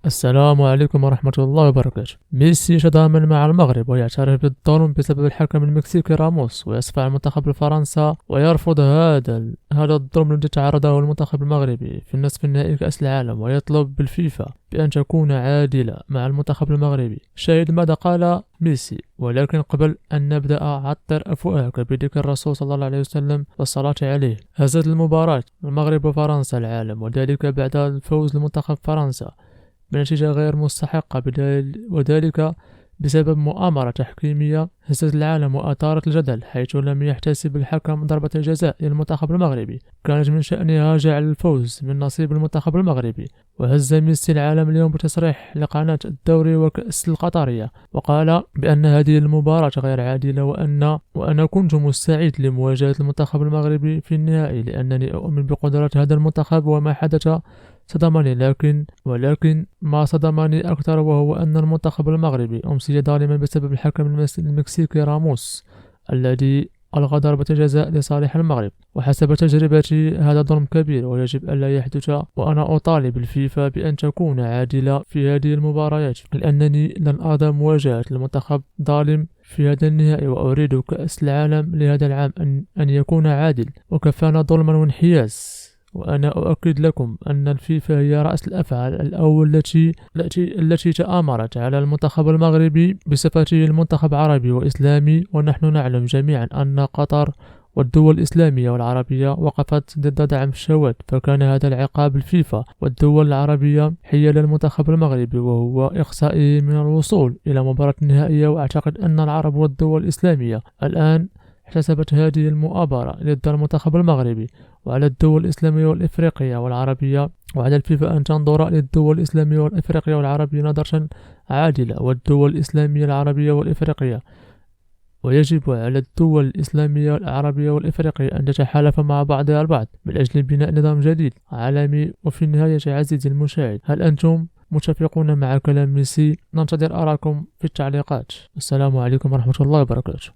السلام عليكم ورحمة الله وبركاته. ميسي يتضامن مع المغرب ويعترف بالظلم بسبب الحكم المكسيكي راموس، ويصفع المنتخب الفرنسي ويرفض هذا الظلم الذي تعرضه المنتخب المغربي في النصف النهائي كأس العالم، ويطلب بالفيفا بأن تكون عادلة مع المنتخب المغربي. شاهد ماذا قال ميسي: ولكن قبل أن نبدأ عطر أفواهك بذكر الرسول صلى الله عليه وسلم والصلاة عليه. هزت المباراة المغرب وفرنسا العالم، وذلك بعد الفوز لمنتخب فرنسا بنتيجة غير مستحقة، وذلك بسبب مؤامرة تحكيمية هزت العالم وأثارت الجدل، حيث لم يحتسب الحكم ضربة الجزاء للمنتخب المغربي كانت من شأنها جعل الفوز من نصيب المنتخب المغربي. وهز ميسي العالم اليوم بتصريح لقناة الدوري وكأس القطرية، وقال بأن هذه المباراة غير عادلة، وأنا كنت مستعد لمواجهة المنتخب المغربي في النهائي، لأنني أؤمن بقدرة هذا المنتخب، وما حدث صدمني، ولكن ما صدمني أكثر وهو أن المنتخب المغربي أمسي ظالما بسبب الحكم المكسيكي راموس الذي ألغى ضربة جزاء لصالح المغرب. وحسب تجربتي هذا ظلم كبير ويجب ألا يحدث، وأنا أطالب الفيفا بأن تكون عادلة في هذه المباريات، لأنني لن أرضى مواجهة المنتخب ظالم في هذا النهائي، وأريد كأس العالم لهذا العام أن يكون عادل، وكفانا ظلما وانحياز. وأنا أؤكد لكم أن الفيفا هي رأس الأفعال الأول التي تآمرت على المنتخب المغربي بصفته المنتخب عربي وإسلامي، ونحن نعلم جميعا أن قطر والدول الإسلامية والعربية وقفت ضد دعم الشواذ، فكان هذا العقاب الفيفا والدول العربية حيال المنتخب المغربي، وهو إقصائه من الوصول إلى مباراة النهائية. وأعتقد أن العرب والدول الإسلامية الآن احتسبت هذه المؤامرة ضد المنتخب المغربي، وعلى الدول الإسلامية والإفريقية والعربية، وعلى الفيفا أن تنظر للدول الإسلامية والإفريقية والعربية نظرة عادلة، والدول الإسلامية العربية والإفريقية، ويجب على الدول الإسلامية العربية والإفريقية أن تتحالف مع بعضها البعض من أجل بناء نظام جديد عالمي. وفي النهاية عزيزي المشاهد، هل أنتم متفقون مع كلام ميسي؟ ننتظر آراءكم في التعليقات. السلام عليكم ورحمة الله وبركاته.